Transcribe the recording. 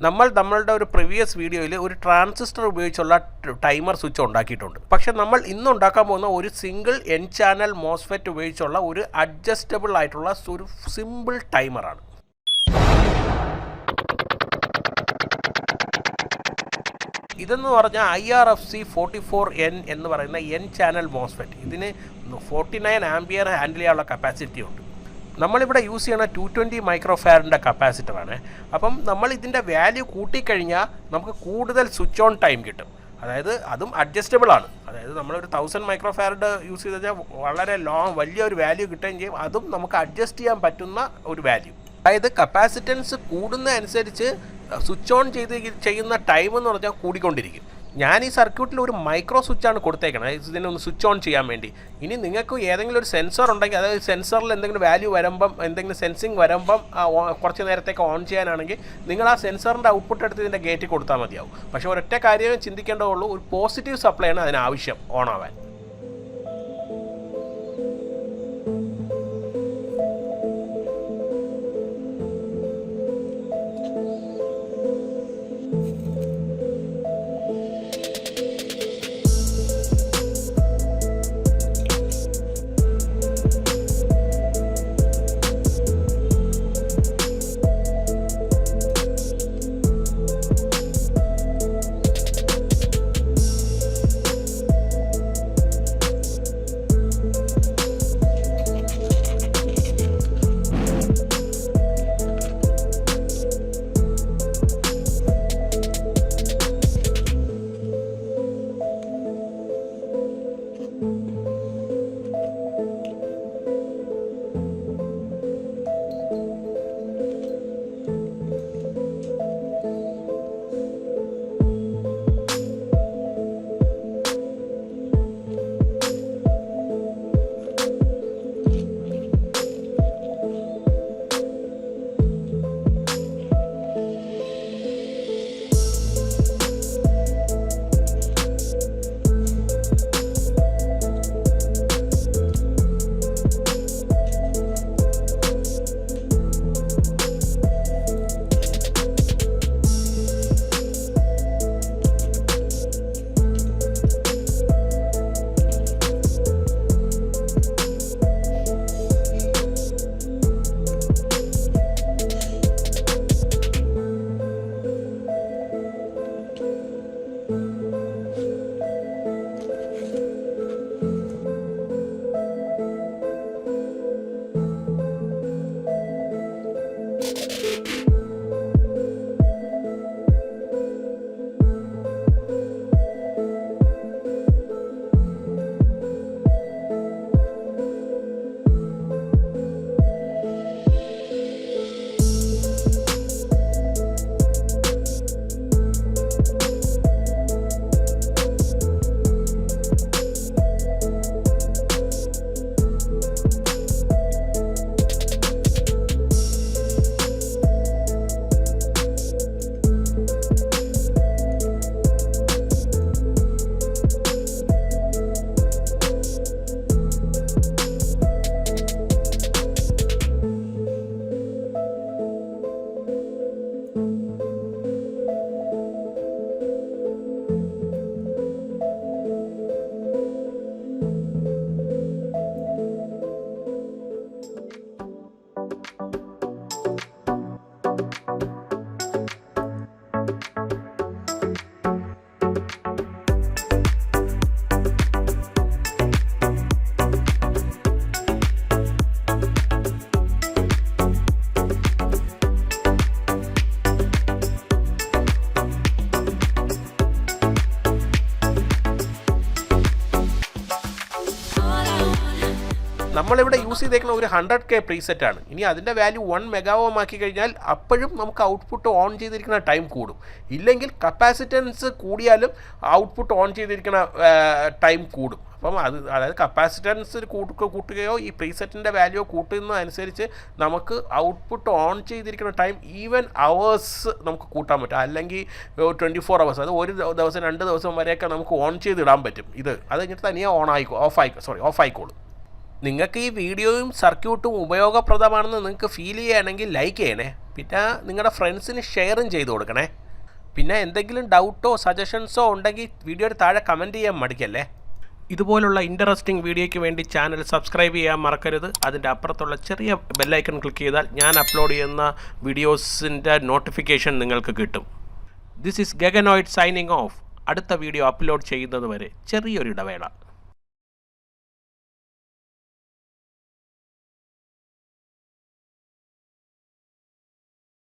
നമ്മളുടെ ഒരു പ്രീവിയസ് വീഡിയോയിൽ ഒരു ട്രാൻസിസ്റ്റർ ഉപയോഗിച്ചുള്ള ടൈമർ സ്വിച്ച് ഉണ്ടാക്കിയിട്ടുണ്ട്. പക്ഷേ നമ്മൾ ഇന്ന് ഉണ്ടാക്കാൻ പോകുന്ന ഒരു സിംഗിൾ എൻ ചാനൽ മോസ്ഫെറ്റ് ഉപയോഗിച്ചുള്ള ഒരു അഡ്ജസ്റ്റബിൾ ആയിട്ടുള്ള ഒരു സിമ്പിൾ ടൈമറാണ്. ഇതെന്ന് പറഞ്ഞാൽ IRFC 44N എന്ന് പറയുന്ന എൻ ചാനൽ മോസ്ഫെറ്റ്. ഇതിന് 49 ആംപിയർ ഹാൻഡിൽ ചെയ്യാനുള്ള കപ്പാസിറ്റി ഉണ്ട്. നമ്മളിവിടെ യൂസ് ചെയ്യണ 220 മൈക്രോഫാരഡിൻ്റെ കപ്പാസിറ്ററാണ്. അപ്പം നമ്മൾ ഇതിൻ്റെ വാല്യൂ കൂട്ടിക്കഴിഞ്ഞാൽ നമുക്ക് കൂടുതൽ സ്വിച്ച് ഓൺ ടൈം കിട്ടും. അതായത് അതും അഡ്ജസ്റ്റബിൾ ആണ്. അതായത് നമ്മളൊരു 1000 മൈക്രോഫാരഡ് യൂസ് ചെയ്ത് കഴിഞ്ഞാൽ വളരെ വലിയൊരു വാല്യൂ കിട്ടുകയും ചെയ്യും. അതും നമുക്ക് അഡ്ജസ്റ്റ് ചെയ്യാൻ പറ്റുന്ന ഒരു വാല്യൂ. അതായത് കപ്പാസിറ്റൻസ് കൂടുന്ന അനുസരിച്ച് സ്വിച്ച് ഓൺ ചെയ്യുന്ന ടൈം എന്ന് പറഞ്ഞാൽ കൂടിക്കൊണ്ടിരിക്കും. ഞാൻ ഈ സർക്യൂട്ടിൽ ഒരു മൈക്രോ സ്വിച്ചാണ് കൊടുത്തേക്കുന്നത് ഇതിനൊന്ന് സ്വിച്ച് ഓൺ ചെയ്യാൻ വേണ്ടി. ഇനി നിങ്ങൾക്ക് ഏതെങ്കിലും ഒരു സെൻസർ ഉണ്ടെങ്കിൽ, അതായത് സെൻസറിൽ എന്തെങ്കിലും വാല്യൂ വരുമ്പം, എന്തെങ്കിലും സെൻസിങ് വരുമ്പം കുറച്ച് നേരത്തേക്ക് ഓൺ ചെയ്യാനാണെങ്കിൽ നിങ്ങൾ ആ സെൻസറിൻ്റെ ഔട്ട്പുട്ട് എടുത്ത് ഇതിൻ്റെ ഗേറ്റിൽ കൊടുത്താൽ മതിയാവും. പക്ഷേ ഒരൊറ്റ കാര്യമേ ചിന്തിക്കേണ്ടതുള്ളൂ, ഒരു പോസിറ്റീവ് സപ്ലൈ ആണ് അതിനാവശ്യം ഓൺ ആവാൻ. നമ്മളിവിടെ യൂസ് ചെയ്തേക്കുന്ന ഒരു 100K പ്രീസെറ്റാണ്. ഇനി അതിൻ്റെ വാല്യൂ 1 മെഗാവോം ആക്കി കഴിഞ്ഞാൽ അപ്പോഴും നമുക്ക് ഔട്ട്പുട്ട് ഓൺ ചെയ്തിരിക്കുന്ന ടൈം കൂടും. ഇല്ലെങ്കിൽ കപ്പാസിറ്റൻസ് കൂടിയാലും ഔട്ട്പുട്ട് ഓൺ ചെയ്തിരിക്കുന്ന ടൈം കൂടും. അപ്പം അതായത് കപ്പാസിറ്റൻസ് കൂട്ടുകയോ ഈ പ്രീസെറ്റിൻ്റെ വാല്യൂ കൂട്ടുന്നതനുസരിച്ച് നമുക്ക് ഔട്ട്പുട്ട് ഓൺ ചെയ്തിരിക്കുന്ന ടൈം ഈവൻ അവേഴ്സ് നമുക്ക് കൂട്ടാൻ പറ്റും. അല്ലെങ്കിൽ 24 hours, അത് ഒരു ദിവസം 2 ദിവസം വരെയൊക്കെ നമുക്ക് ഓൺ ചെയ്തിടാൻ പറ്റും. അത് കഴിഞ്ഞിട്ട് തനിയെ ഓഫ് ആയിക്കോളും. നിങ്ങൾക്ക് ഈ വീഡിയോയും സർക്യൂട്ടും ഉപയോഗപ്രദമാണെന്ന് നിങ്ങൾക്ക് ഫീൽ ചെയ്യുകയാണെങ്കിൽ ലൈക്ക് ചെയ്യണേ. പിന്നെ നിങ്ങളുടെ ഫ്രണ്ട്സിന് ഷെയറും ചെയ്ത് കൊടുക്കണേ. പിന്നെ എന്തെങ്കിലും ഡൗട്ടോ സജഷൻസോ ഉണ്ടെങ്കിൽ വീഡിയോയുടെ താഴെ കമൻറ്റ് ചെയ്യാൻ മടിക്കല്ലേ. ഇതുപോലുള്ള ഇൻട്രസ്റ്റിംഗ് വീഡിയോയ്ക്ക് വേണ്ടി ചാനൽ സബ്സ്ക്രൈബ് ചെയ്യാൻ മറക്കരുത്. അതിൻ്റെ അപ്പുറത്തുള്ള ചെറിയ ബെല്ലൈക്കൺ ക്ലിക്ക് ചെയ്താൽ ഞാൻ അപ്ലോഡ് ചെയ്യുന്ന വീഡിയോസിൻ്റെ നോട്ടിഫിക്കേഷൻ നിങ്ങൾക്ക് കിട്ടും. This is Gaganoid signing off. അടുത്ത വീഡിയോ അപ്ലോഡ് ചെയ്യുന്നത് വരെ ചെറിയൊരു ഇടവേള.